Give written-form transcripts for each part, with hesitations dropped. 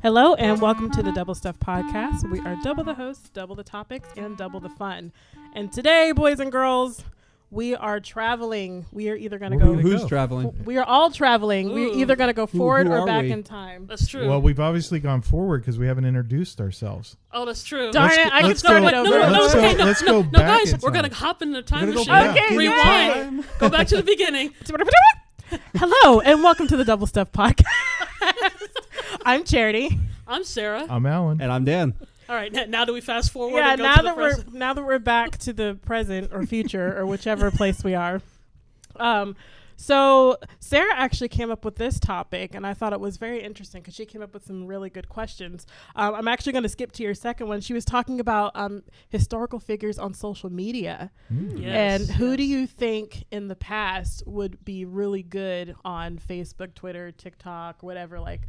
Hello and welcome to the Double Stuff Podcast. We are double the hosts, double the topics, and double the fun. And today, boys and girls, we are traveling. We are either going to go... Who's traveling? We are all traveling. We're either going to go forward or back in time. That's true. Well, we've obviously gone forward because we haven't introduced ourselves. Oh, that's true. Darn it, I can start it over. Let's go back. No, guys, we're going to hop in the time machine. Rewind. Go back to the beginning. Hello and welcome to the Double Stuff Podcast. I'm Charity. I'm Sarah. I'm Alan. And I'm Dan. All right, now do we fast forward? Yeah, and go now to that the present? now that we're back to the present or future or whichever place we are. So Sarah actually came up with this topic, and I thought it was very interesting because she came up with some really good questions. I'm actually going to skip to your second one. She was talking about historical figures on social media, and who do you think in the past would be really good on Facebook, Twitter, TikTok, whatever? Like,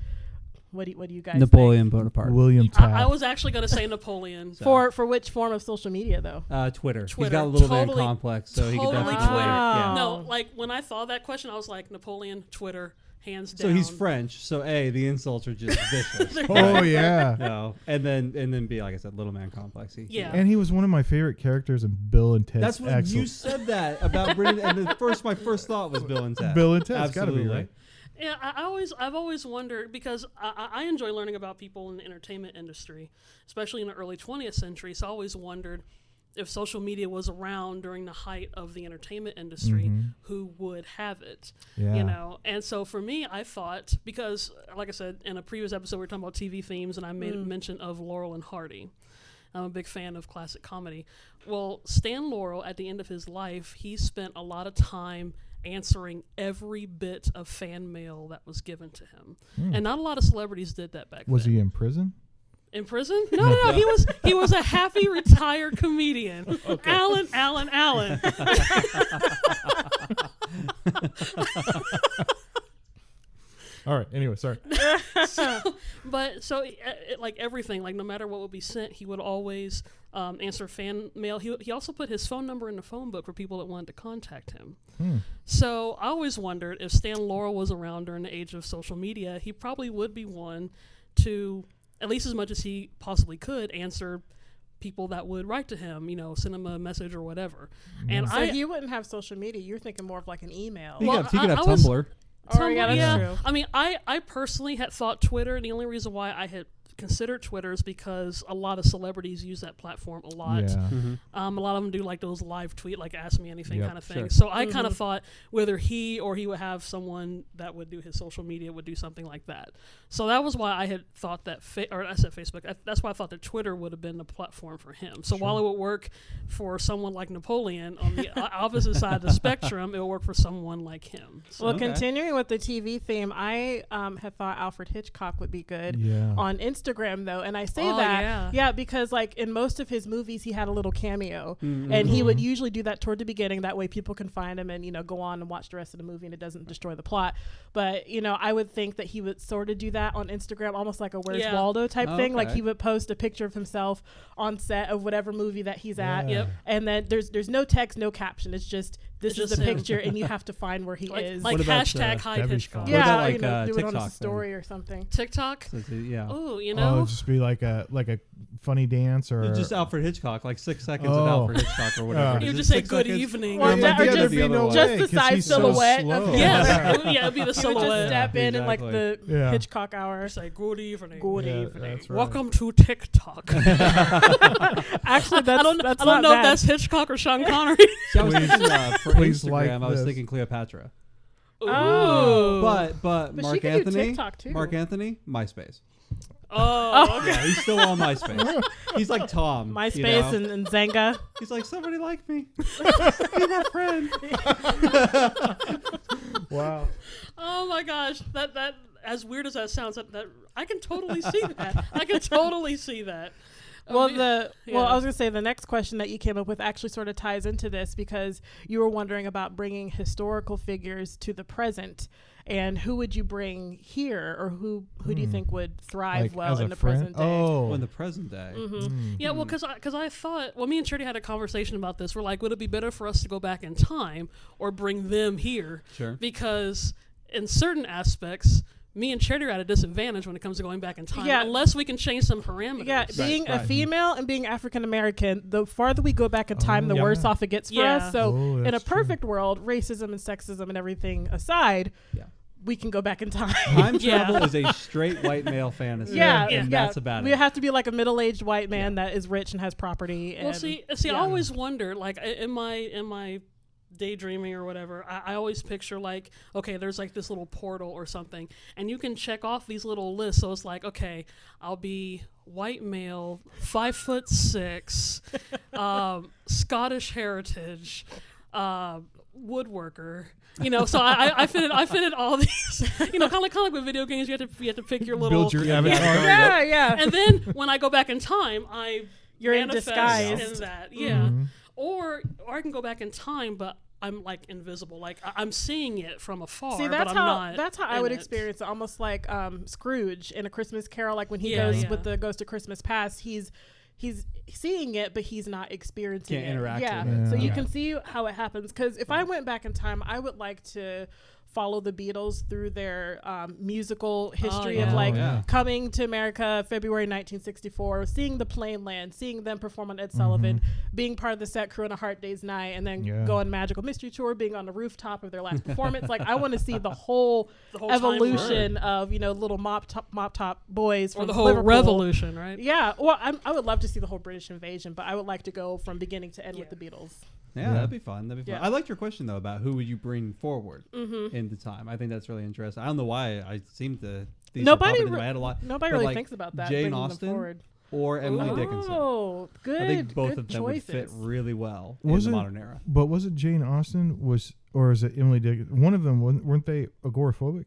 what do you guys Napoleon think? Bonaparte. William Taft. I was actually going to say Napoleon. For which form of social media though? Twitter. Twitter. He's got a little Totally- man complex, so he could totally definitely Twitter. Yeah. No, like when I thought that question, I was like Napoleon, Twitter, hands down. So he's French. So the insults are just vicious. Oh yeah. No, and then B, like I said, little man complex. Yeah. And he was one of my favorite characers in Bill and Ted's That's what Excellent. you said that about bringing. And my first thought was Bill and Ted. Bill and Ted's got to Absolutely. be right. Yeah, I've always wondered because I enjoy learning about people in the entertainment industry, especially in the early 20th century. So I always wondered if social media was around during the height of the entertainment industry, who would have it? Yeah. You know, and so for me, I thought because, like I said in a previous episode, we were talking about TV themes, and I made mention of Laurel and Hardy. I'm a big fan of classic comedy. Well, Stan Laurel, at the end of his life, he spent a lot of time answering every bit of fan mail that was given to him. And not a lot of celebrities did that back then. Was he in prison? In prison? No. He was a happy retired comedian. Okay. Alan. All right. Anyway, sorry. So like everything, like no matter what would be sent, he would always answer fan mail. He also put his phone number in the phone book for people that wanted to contact him. So I always wondered if Stan Laurel was around during the age of social media, he probably would be one to, at least as much as he possibly could, answer people that would write to him, send him a message or whatever. And So you wouldn't have social media. You're thinking more of like an email. He could have Tumblr. Oh, yeah, that's true. I mean, I personally had thought Twitter, and the only reason why I had considered Twitter is because a lot of celebrities use that platform a lot. Yeah. A lot of them do like those live tweet, like ask me anything kind of thing. Sure. So I kind of thought whether he or he would have someone that would do his social media would do something like that. So that was why I had thought that, I said Facebook, that's why I thought that Twitter would have been the platform for him. So while it would work for someone like Napoleon on the opposite side of the spectrum, it would work for someone like him. So. Well, continuing with the TV theme, I had thought Alfred Hitchcock would be good on Instagram, though. And I say because like in most of his movies, he had a little cameo. And he would usually do that toward the beginning. That way people can find him and, go on and watch the rest of the movie and it doesn't destroy the plot. But, I would think that he would sort of do that on Instagram, almost like a Where's Waldo type thing. Like he would post a picture of himself on set of whatever movie that he's at. Yep. And then there's no text, no caption. It's just, this is the picture and you have to find where he is. Like hashtag hide Hitchcock. Fun. Yeah, like, do it on TikTok a story or something. TikTok? So yeah. Oh, Oh, just be like a funny dance or Just Alfred Hitchk, like 6 seconds of Alfred Hitchcock or whatever. You Is just it say 6 good seconds? evening. Or Or just the side silhouette. yes, it'd be the He would silhouette. just step in like the Yeah. Hitchcock hour. Say good evening. Good Yeah, evening. that's right. Welcome to TikTok. Actually, that's I don't not know bad. if that's Hitchcock or Sean Connery. See, I was thinking, for please Instagram, like I was this. thinking Cleopatra. Oh. But she Mark could do Anthony, TikTok, too. Mark Anthony, MySpace. Oh, okay. Yeah, he's still on MySpace. He's like Tom. MySpace and Zanga. He's like, somebody like me. Be my friend. Wow. Oh my gosh, that as weird as that sounds, that I can totally see that. I can totally see that. Well, I was gonna say the next question that you came up with actually sort of ties into this because you were wondering about bringing historical figures to the present, and who would you bring here, or who do you think would thrive well in the present day? Oh, in the present day. Yeah, well, because I thought, me and Charity had a conversation about this. We're like, would it be better for us to go back in time or bring them here? Sure. Because in certain aspects, me and Charity are at a disadvantage when it comes to going back in time, unless we can change some parameters. Yeah, being a female and being African American, the farther we go back in time, the worse off it gets for us. So in a perfect world, racism and sexism and everything aside, we can go back in time. Time travel is a straight white male fantasy. And that's about it. We have to be like a middle-aged white man that is rich and has property. Well, see, I always wonder, like in my daydreaming or whatever, I always picture like, okay, there's like this little portal or something, and you can check off these little lists. So it's like, okay, I'll be white male, 5'6", Scottish heritage, woodworker. So I fitted all these, kind of like with video games. You have to pick your little build your avatar. Yeah. And then when I go back in time, you're in manifest disguise in that. Yeah. Or I can go back in time, but I'm like invisible. Like I'm seeing it from afar. See, that's how I would experience it. Almost like Scrooge in A Christmas Carol. Like when he goes with the Ghost of Christmas Past, he's seeing it, but he's not experiencing it. Can't interact with it. So you Yeah. can see how it happens. Because if I went back in time, I would like to follow the Beatles through their musical history of coming to America February 1964, seeing the Plain Land, seeing them perform on Ed Sullivan, being part of the set crew on A Hard Day's Night, and then go on Magical Mystery Tour, being on the rooftop of their last performance. Like I want to see the whole evolution of little mop top boys or from the whole Liverpool. revolution, right? Yeah, well, I would love to see the whole British invasion, but I would like to go from beginning to end with the Beatles. Yeah, that'd be fun. I liked your question though about who would you bring forward into time. I think that's really interesting. I don't know why I seem to. Nobody in my head a lot. Nobody really thinks about that. Jane Austen or Emily Dickinson. Oh, good. I think both of them would fit really well in the modern era. But was it Jane Austen or is it Emily Dickinson? One of them weren't they agoraphobic?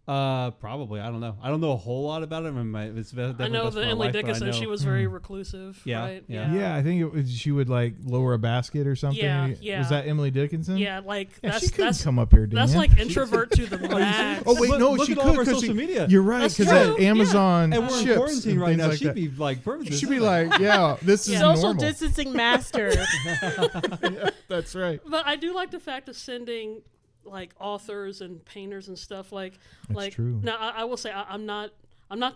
Probably. I don't know. I don't know a whole lot about it. I know that Emily Dickinson, she was very reclusive, right? Yeah, I think she would like lower a basket or something. Yeah. Was that Emily Dickinson? Yeah, like she couldn't come up here, Dan. That's like introvert to the max. Oh wait, no, look she at could all of her because social media. You're right, because at Amazon and we're in ships quarantine right now. Like She'd be like perfect. She'd be like, this is social normal. distancing master. That's right. But I do like the fact of sending like authors and painters and stuff That's like true. Now I will say I'm not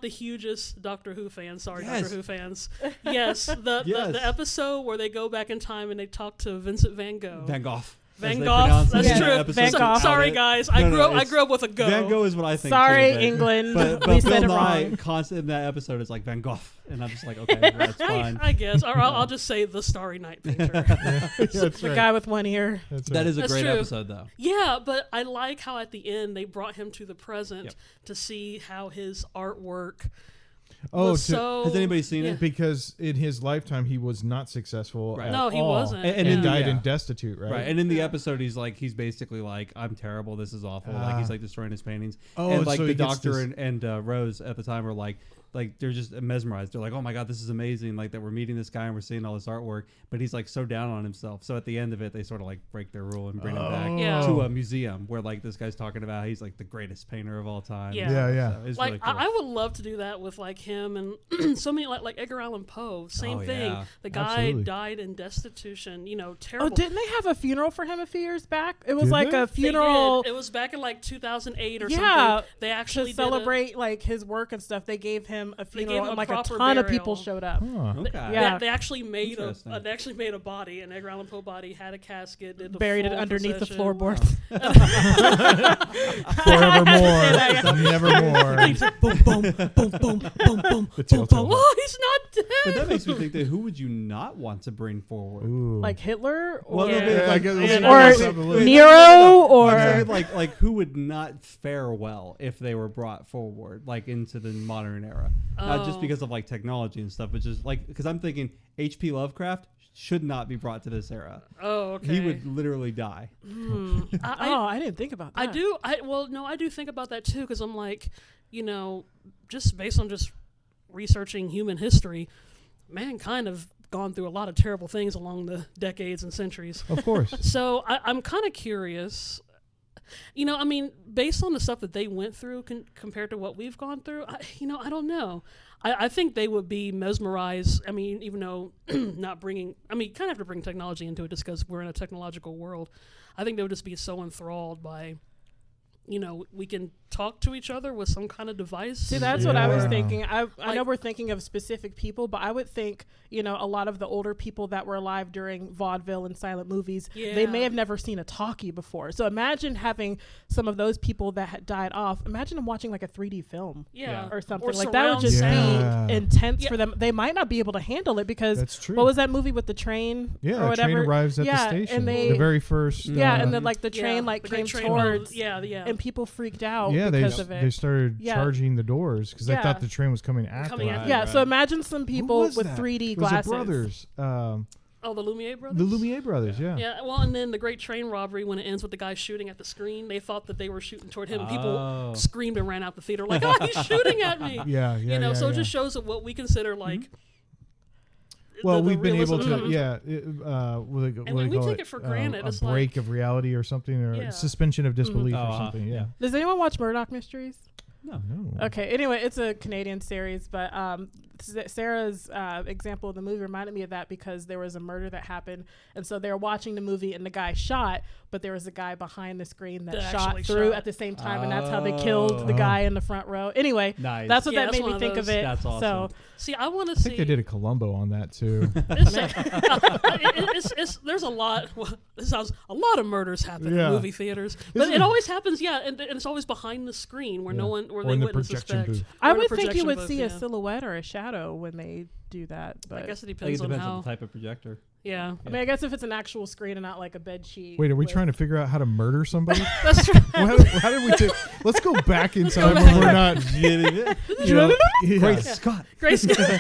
the hugest Doctor Who fan. Sorry, Doctor Who fans. Yes, the episode where they go back in time and they talk to Vincent Van Gogh. Van Gogh. Van Gogh. That's true. Van Gogh. Sorry, guys. I grew up with a go. Van Gogh is what I think. Sorry, too, England. But we Bill said it Nye wrong. constant in that episode is like Van Gogh, and I'm just like, okay, that's fine. I guess, or I'll just say the Starry Night Painter. The guy with one ear. That is a great episode, though. Yeah, but I like how at the end they brought him to the present to see how his artwork. Has anybody seen it? Because in his lifetime he was not successful. At No, he all. wasn't. And he died in destitute, right? Right. And in the episode, he's basically like, I'm terrible. This is awful. Like he's like destroying his paintings. And like so the doctor and Rose at the time were like they're just mesmerized. They're like, oh my God, this is amazing. Like that we're meeting this guy and we're seeing all this artwork, but he's like so down on himself. So at the end of it, they sort of like break their rule and bring him back to a museum where like this guy's talking about he's like the greatest painter of all time. Yeah. Yeah. So it's like really cool. I would love to do that with like him and so many like Edgar Allan Poe. Same thing. Yeah. The guy died in destitution. Terrible. Oh, didn't they have a funeral for him a few years back? It was Did like they? a funeral. It was back in like 2008 or something. They actually to celebrate like his work and stuff. They gave him a funeral. gave him and like a proper ton of burial. people showed up. Okay. Yeah. They actually made a body, an Edgar Allan Poe body, had a casket, did the buried it full underneath procession. the floorboards. Forevermore. Nevermore. boom, boom, boom, boom, boom, boom, The boom, boom. telltale. Oh, he's not dead. But that makes me think that who would you not want to bring forward? Ooh. Like Hitler or, Well, or Nero or I'm saying like who would not fare well if they were brought forward like into the modern era, not just because of like technology and stuff, but just like because I'm thinking H.P. Lovecraft should not be brought to this era. Oh, okay. He would literally die. I didn't think about that. I do think about that too because I'm like, just based on just researching human history, mankind have gone through a lot of terrible things along the decades and centuries. Of course. So I'm kind of curious. Based on the stuff that they went through compared to what we've gone through, I don't know. I think they would be mesmerized. I mean, even though not bringing, kind of have to bring technology into it just because we're in a technological world. I think they would just be so enthralled by we can talk to each other with some kind of device. See, that's what I was thinking. I know we're thinking of specific people, but I would think, a lot of the older people that were alive during vaudeville and silent movies, they may have never seen a talkie before. So imagine having some of those people that had died off. Imagine them watching like a 3D film or something. Like that would just be intense for them. They might not be able to handle it because that's true. What was that movie with the train? Yeah, or whatever? Train arrives at the station. And the very first. And then like the train came towards. And people freaked out. Because of it. They started charging the doors because they thought the train was coming at them. So imagine some people with 3D glasses. The brothers. The Lumiere brothers? The Lumiere brothers, yeah. Yeah, well, and then the Great Train Robbery, when it ends with the guy shooting at the screen, they thought that they were shooting toward him. People screamed and ran out the theater like, he's shooting at me. So it just shows that what we consider like... Well, we've been able to, we take it for granted. A break of reality or something, or suspension of disbelief or something. Does anyone watch Murdoch Mysteries? No. Okay. Anyway, it's a Canadian series, but Sarah's example of the movie reminded me of that because there was a murder that happened, and so they were watching the movie, and the guy shot, but there was a guy behind the screen that shot through at the same time, and that's how they killed the guy in the front row. Anyway, that's what that made me think of it. That's awesome. So, see, I want to see. I think they did a Columbo on that too. There's a lot. Well, this sounds a lot of murders happen in movie theaters, but it always happens. And it's always behind the screen where no one. Where they wouldn't suspect. I would think you would see a silhouette or a shadow when they do that. But I guess it depends on the type of projector. Yeah. I mean, I guess if it's an actual screen and not like a bed sheet. Wait, are we trying to figure out how to murder somebody? That's true. How did we take? Let's go back in time when we're not getting it. Grace Scott. Grace Scott.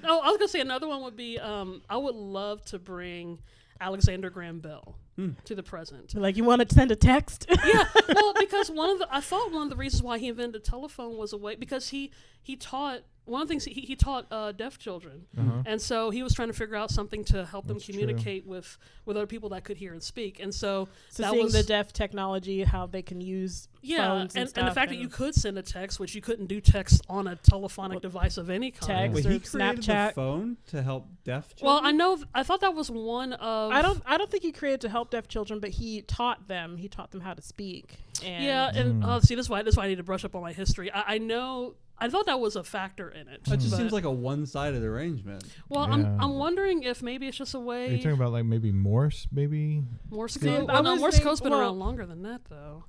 Oh, I was gonna say another one would be. I would love to bring Alexander Graham Bell to the present. Like, you want to send a text? Yeah, well, because I thought one of the reasons why he invented the telephone was a way, because he taught, one of the things he taught deaf children, and so he was trying to figure out something to help them communicate with other people that could hear and speak, and so that seeing was the deaf technology, how they can use phones and the fact that you could send a text, which you couldn't do text on a telephonic device of any kind. Text or he created Snapchat. The phone to help deaf children? Well, I know. I thought that was one of. I don't think he created to help deaf children, but he taught them. He taught them how to speak. And see, this is why I need to brush up on my history. I know. I thought that was a factor in it. It just seems like a one-sided arrangement. Well, I'm wondering if maybe it's just a way. Are you talking about like maybe Morse, maybe? Morse code? Well, no, Morse code's been around longer than that, though.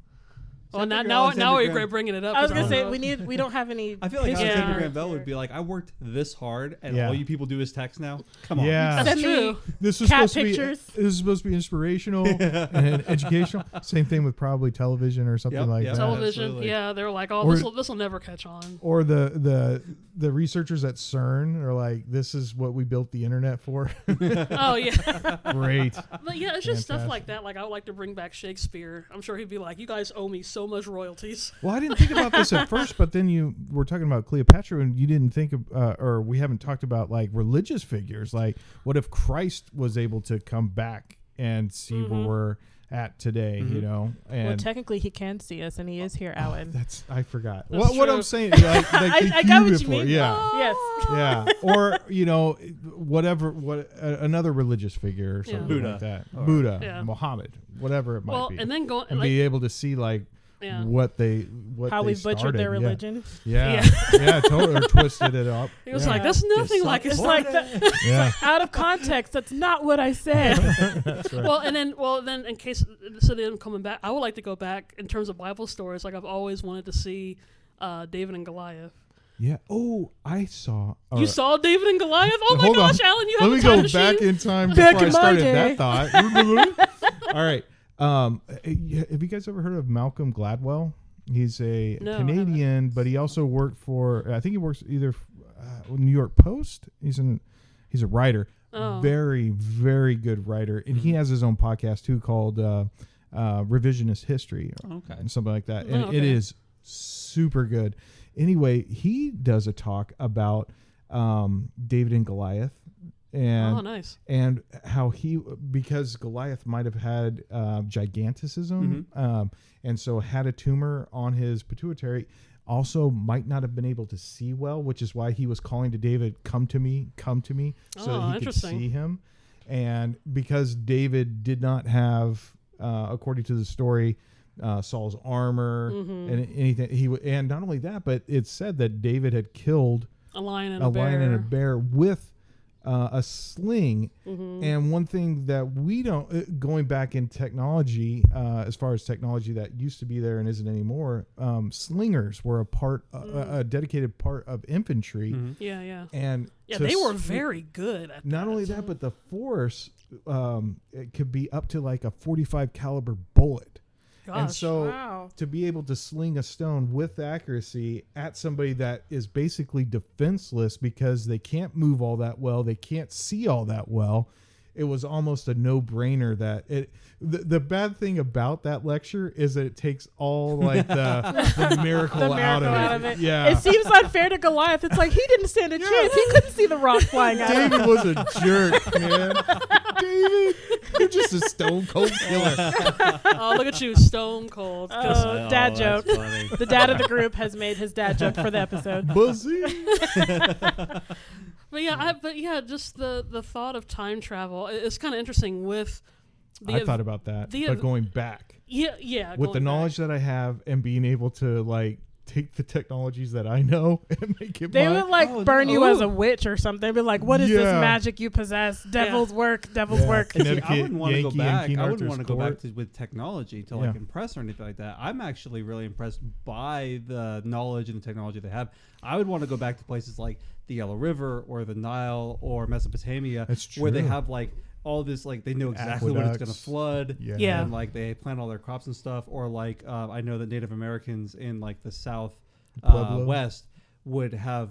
Well, now we're bringing it up. I was gonna say we don't have any. I feel like Alexander Graham Bell would be like, I worked this hard, and all you people do is text now. Come on, that's true. This was supposed to be. This is supposed to be inspirational and educational. Same thing with probably television or something like that. Television, they're like, this will never catch on. Or the researchers at CERN are like, this is what we built the internet for. Oh yeah, great. But yeah, it's just stuff like that. Like, I would like to bring back Shakespeare. I'm sure he'd be like, you guys owe me so much royalties. Well, I didn't think about this at first, but then you were talking about Cleopatra, and you didn't think of, or we haven't talked about like religious figures. Like, what if Christ was able to come back and see where we're at today? You know, and well, technically he can see us, and he is here, Alan. I forgot. What I'm saying. Like I got what you mean. Yeah. Yes. Yeah. Or what another religious figure or something like that. Buddha, Muhammad, whatever it might be. And then and be able to see like. How we butchered their religion. Yeah, totally, or twisted it up. He was like, "That's nothing like it's like that." Like, out of context, that's not what I said. That's right. Well, then in case so them coming back, I would like to go back in terms of Bible stories. Like, I've always wanted to see David and Goliath. Yeah. Oh, I saw. You saw David and Goliath? Oh my gosh, Alan, you have a time Let me go machine? back in time before I started that thought. All right. Have you guys ever heard of Malcolm Gladwell? He's a Canadian, but he also worked for, I think he works either New York Post. He's a writer, very, very good writer. And he has his own podcast too called Revisionist History or something like that. And it is super good. Anyway, he does a talk about David and Goliath. And, nice. And how because Goliath might have had giganticism, and so had a tumor on his pituitary, also might not have been able to see well, which is why he was calling to David, come to me, so that he could see him. And because David did not have, according to the story, Saul's armor and anything. And not only that, but it's said that David had killed a lion and a bear with a sling. And one thing that we don't, going back in technology, as far as technology that used to be there and isn't anymore, slingers were a dedicated part of infantry. And they were very good at not only that, but the force, it could be up to like a 45 caliber bullet. Gosh, and so to be able to sling a stone with accuracy at somebody that is basically defenseless because they can't move all that well, they can't see all that well, it was almost a no-brainer that it. The bad thing about that lecture is that it takes all like the miracle out of it. Yeah, it seems unfair to Goliath. It's like he didn't stand a chance. He couldn't see the rock flying out. David was a jerk, man. David, you're just a stone cold killer. Oh, look at you, stone cold. Dad joke. The dad of the group has made his dad joke for the episode. Buzzy. But just the thought of time travel. It's kind of interesting with. I thought about that, but going back. Yeah. With the knowledge that I have and being able to like take the technologies that I know and make it. They would like burn you as a witch or something. They'd be like, "What is this magic you possess? Devil's work. Devil's work." See, I wouldn't want to go back. I wouldn't want to go back with technology to like impress or anything like that. I'm actually really impressed by the knowledge and the technology they have. I would want to go back to places like the Yellow River or the Nile or Mesopotamia, where they have like all this, like they know exactly when it's going to flood, and like they plant all their crops and stuff. Or like I know that Native Americans in like the South West would have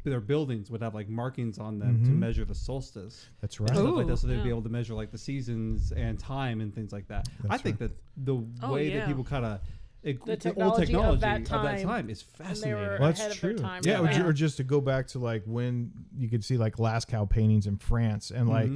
their buildings would have like markings on them to measure the solstice. That's right. And stuff like that, so they'd be able to measure like the seasons and time and things like that. I think that the way that people kind of the old technology of that time is fascinating. Well, that's true. Or just to go back to like when you could see like Lascaux paintings in France and like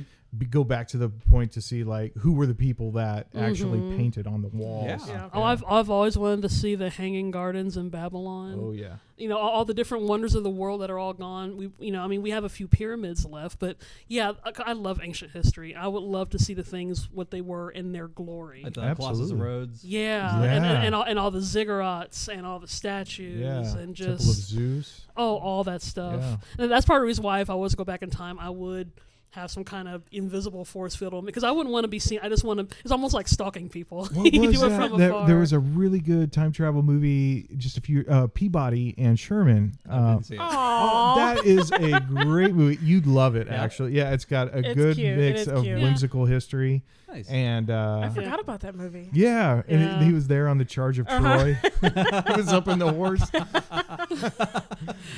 go back to the point to see like who were the people that actually painted on the walls. I've always wanted to see the Hanging Gardens in Babylon. Oh yeah. You know, all the different wonders of the world that are all gone. We have a few pyramids left, but I love ancient history. I would love to see the things what they were in their glory. Like the Colossus of Rhodes. And all the ziggurats and all the statues and just Temple of Zeus. Oh, all that stuff. And that's part of the reason why if I was to go back in time, I would have some kind of invisible force field on me because I wouldn't want to be seen. I just want to. It's almost like stalking people. What you was do it from afar. There was a really good time travel movie. Just a few Peabody and Sherman. That is a great movie. You'd love it, actually. Yeah, it's got a good mix of whimsical history. Nice. And I forgot about that movie. Yeah, and he was there on the charge of Troy. He was up in the horse.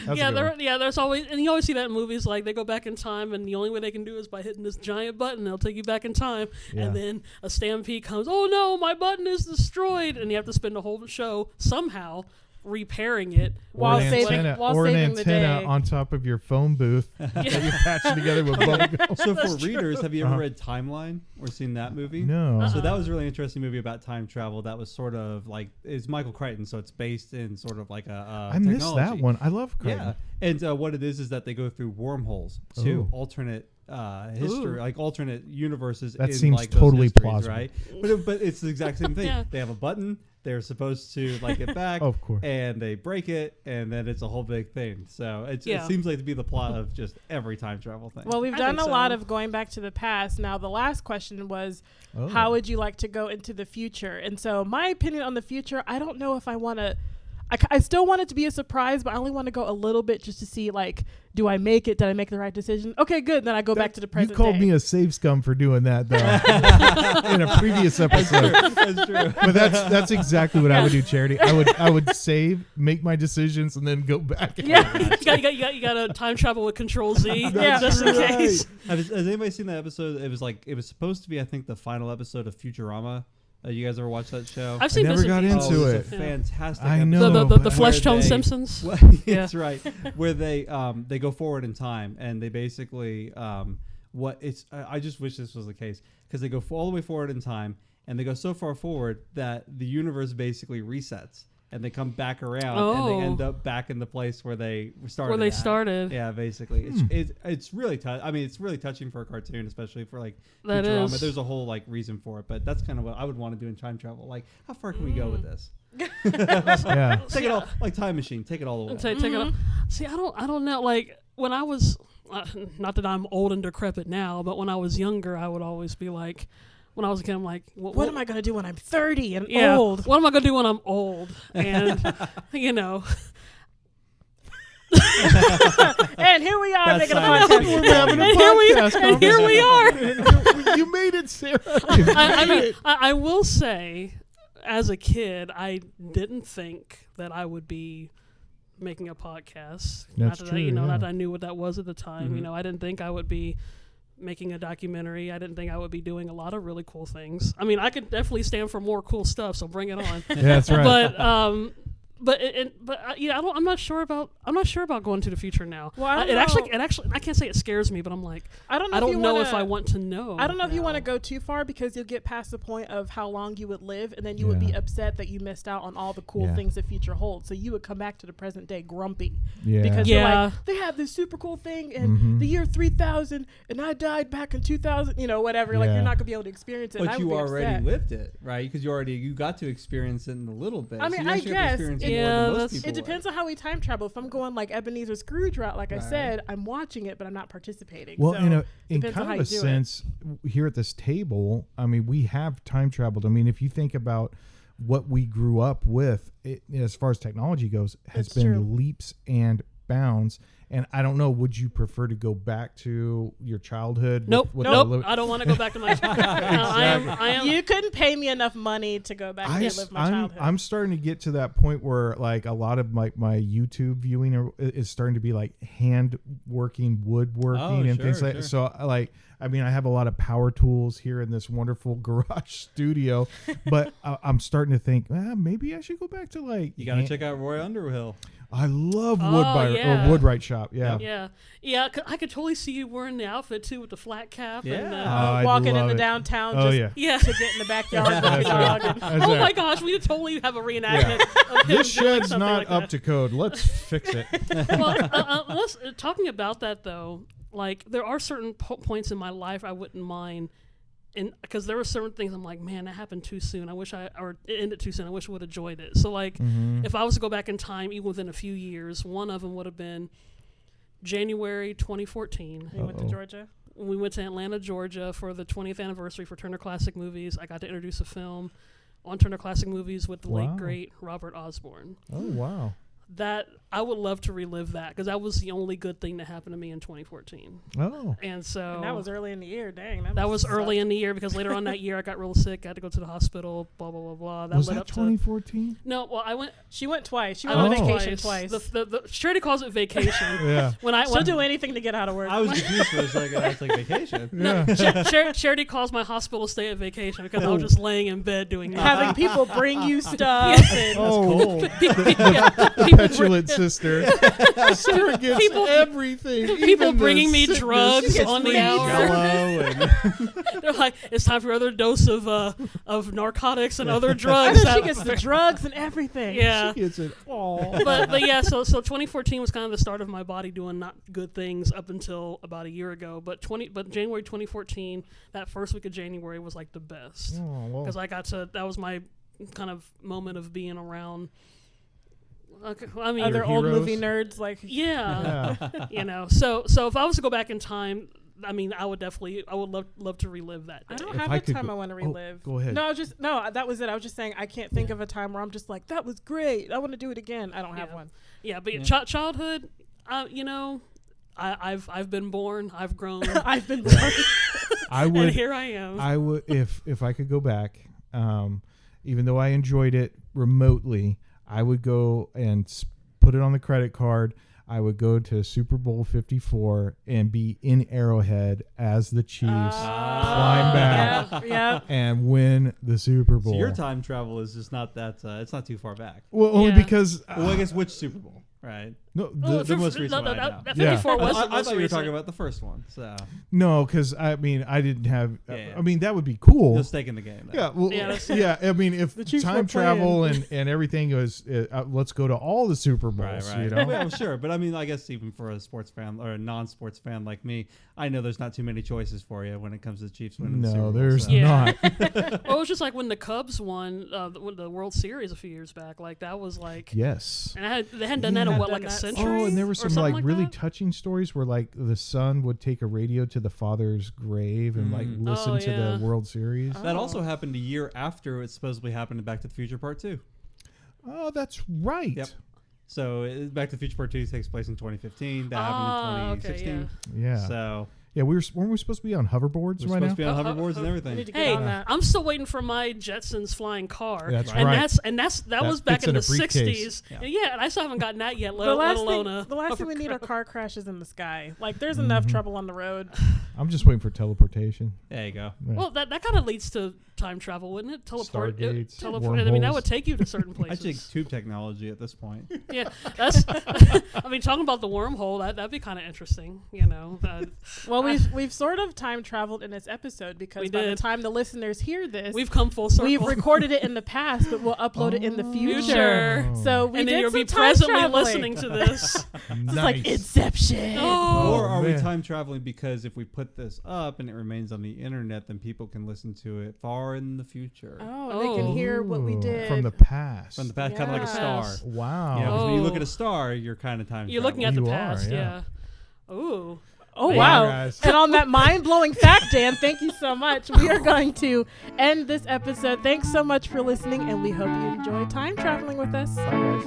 There's always, and you always see that in movies, like they go back in time, and the only way they can do is by hitting this giant button. They'll take you back in time, and then a stampede comes. Oh no, my button is destroyed, and you have to spend the whole show somehow repairing it while saving the day on top of your phone booth that you're patching together with bubble. So for readers, have you ever read Timeline or seen that movie? No. So that was a really interesting movie about time travel. That was sort of like, it's Michael Crichton, so it's based in sort of like a I missed that one. I love Crichton. Yeah, and what it is that they go through wormholes to alternate history, like alternate universes. That in seems like totally plausible, right? But it's the exact same thing. They have a button. They're supposed to like get back, of course, and they break it, and then it's a whole big thing. So it seems like to be the plot of just every time travel thing. Well, we've done a lot of going back to the past. Now, the last question was, how would you like to go into the future? And so my opinion on the future, I don't know if I want to. I still want it to be a surprise, but I only want to go a little bit just to see, like, do I make it? Did I make the right decision? Okay, good. Then I go back to the present You called me a save scum for doing that, though, in a previous episode. That's true. But that's exactly what I would do, Charity. I would save, make my decisions, and then go back. Yeah, you got to time travel with Control Z, just in case. Has anybody seen that episode? It was supposed to be, I think, the final episode of Futurama. You guys ever watch that show? I've seen. I never got into it. It's a fantastic. I know the Flesh Tone Simpsons. That's right. Where they go forward in time and they basically I just wish this was the case because they go all the way forward in time and they go so far forward that the universe basically resets. and they come back around and they end up back in the place where they started. Where they started. Yeah, basically. It's really it's really touching for a cartoon, especially for like that Futurama. is. There's a whole like reason for it, but that's kind of what I would want to do in time travel. Like, how far can we go with this? Yeah. Take it all, like Time Machine. Take it all the way. Take it all. See, I don't know. Like when I was, not that I'm old and decrepit now, but when I was younger, I would always be like, when I was a kid, I'm like, what am I going to do when I'm 30 and old? What am I going to do when I'm old? And, you know. And here we are making a podcast. We're having a podcast. And here we are. You made it, Sarah. I mean, I will say, as a kid, I didn't think that I would be making a podcast. That's not that true, not that I knew what that was at the time. Mm-hmm. You know, I didn't think I would be making a documentary. I didn't think I would be doing a lot of really cool things. I mean, I could definitely stand for more cool stuff, so bring it on. Yeah, that's right. But I'm not sure about going to the future now. Well, it actually I can't say it scares me, but I'm like I don't know if I want to know. I don't know if you want to go too far, because you'll get past the point of how long you would live, and then you would be upset that you missed out on all the cool things the future holds. So you would come back to the present day grumpy because you're like, they have this super cool thing in the year 3000 and I died back in 2000, whatever. Like, you're not gonna be able to experience it. But you already lived it, right? Because you got to experience it in a little bit. I mean, so I guess it depends on how we time travel. If I'm going like Ebenezer Scrooge route, like I said, I'm watching it, but I'm not participating. Well, so in kind of a sense, here at this table, I mean, we have time traveled. I mean, if you think about what we grew up with, as far as technology goes, has been leaps and bounds. And I don't know, would you prefer to go back to your childhood? Nope. I don't want to go back to my childhood. I am. You couldn't pay me enough money to go back and live my childhood. I'm starting to get to that point where like a lot of my YouTube viewing is starting to be like hand working, woodworking and things like that. So like, I mean, I have a lot of power tools here in this wonderful garage studio, but I'm starting to think maybe I should go back to like. You got to check out Roy Underhill. I love Woodwright Shop. Yeah. I could totally see you wearing the outfit too, with the flat cap. Yeah. And, walking in the downtown. To get in the backyard with your dog. Oh my gosh, we totally have a reenactment. Of him this shed's not like up that. to code. Let's fix it. Well, talking about that though, like there are certain points in my life I wouldn't mind. And because there were certain things I'm like, man, that happened too soon. It ended too soon. I wish I would have enjoyed it. So like, if I was to go back in time, even within a few years, one of them would have been January 2014. You went to Georgia? We went to Atlanta, Georgia for the 20th anniversary for Turner Classic Movies. I got to introduce a film on Turner Classic Movies with the late, great Robert Osborne. Oh, wow. That I would love to relive that, because that was the only good thing that happened to me in 2014. Oh. And that was early in the year. Dang. That was early in the year, because later on that year I got real sick. I had to go to the hospital, blah, blah, blah, blah. That was that 2014? No, well, she went twice. She went on vacation twice. The Charity calls it vacation. Yeah. She'll do anything to get out of work. I was confused for a second. I was like, vacation? No, Charity calls my hospital stay a vacation, because I was just laying in bed doing nothing. Having people bring you stuff. Petulant sister. Sarah gets everything. People bringing me drugs on the hour. They're like, it's time for another dose of narcotics and other drugs. She gets the drugs and everything. Yeah. She gets it all. But yeah, so 2014 was kind of the start of my body doing not good things up until about a year ago. But January 2014, that first week of January was like the best. Because that was my kind of moment of being around. I mean, other old movie nerds, like So if I was to go back in time, I mean, I would love to relive that day. I don't have a time I want to relive. Go ahead. No, that was it. I was just saying I can't think of a time where I'm just like, that was great, I want to do it again. I don't have one. Yeah, but childhood, I've been born, I've grown, I've been born. And here I am. I would if I could go back, even though I enjoyed it remotely, I would go and put it on the credit card. I would go to Super Bowl 54 and be in Arrowhead as the Chiefs, climb back, and win the Super Bowl. So your time travel is just not that. It's not too far back. Well, only because. I guess which Super Bowl, right? No, the most recent one. That 54 was I thought you were talking about the first one. So no, because I mean, I didn't have. I mean, that would be cool. No stake in the game. Yeah, well, yeah. I mean, if time travel and everything goes, let's go to all the Super Bowls. Right. You know? Well, sure, but I mean, I guess even for a sports fan or a non-sports fan like me, I know there's not too many choices for you when it comes to the Chiefs winning the Super Bowl. No, there's not. Well, it was just like when the Cubs won the World Series a few years back. Like that was like yes. And they hadn't done that in a century. Oh, and there were some like really touching stories where like the son would take a radio to the father's grave and like listen to the World Series. That also happened a year after it supposedly happened in Back to the Future Part 2. Oh, that's right. Yep. So Back to the Future Part 2 takes place in 2015. That happened in 2016. Okay, yeah. So yeah, weren't we supposed to be on hoverboards right now? Supposed to be on hoverboards and everything. Hey, I'm still waiting for my Jetsons flying car. That's and right. That was back in the 60s. Yeah. And I still haven't gotten that yet. Let alone the last thing we need are car crashes in the sky. Like there's enough trouble on the road. I'm just waiting for teleportation. There you go. Yeah. Well, that kind of leads to time travel, wouldn't it? Teleport. Stargates, I mean, that would take you to certain places. I think tube technology at this point. Yeah, that's. I mean, talking about the wormhole, that'd be kind of interesting, you know. Well, we've sort of time traveled in this episode because by the time the listeners hear this, we've come full circle. We've recorded it in the past, but we'll upload it in the future. So we and did then you'll some be time presently traveling. listening to this. It's like Inception. Or are we time traveling because if we put this up and it remains on the internet, then people can listen to it far in the future. Oh, they can hear what we did from the past. From the past, kind of like a star. Wow. Yeah, when you look at a star, you're kind of time. You're looking at the past. Yeah. Ooh. Oh, wow. And on that mind-blowing fact, Dan, thank you so much. We are going to end this episode. Thanks so much for listening, and we hope you enjoy time traveling with us. Bye, guys.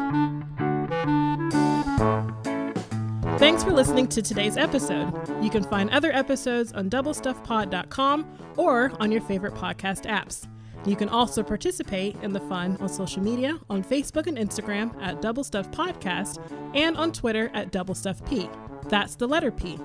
Thanks for listening to today's episode. You can find other episodes on doublestuffpod.com or on your favorite podcast apps. You can also participate in the fun on social media on Facebook and Instagram at Double Stuff Podcast and on Twitter at Double Stuff P. That's the letter P.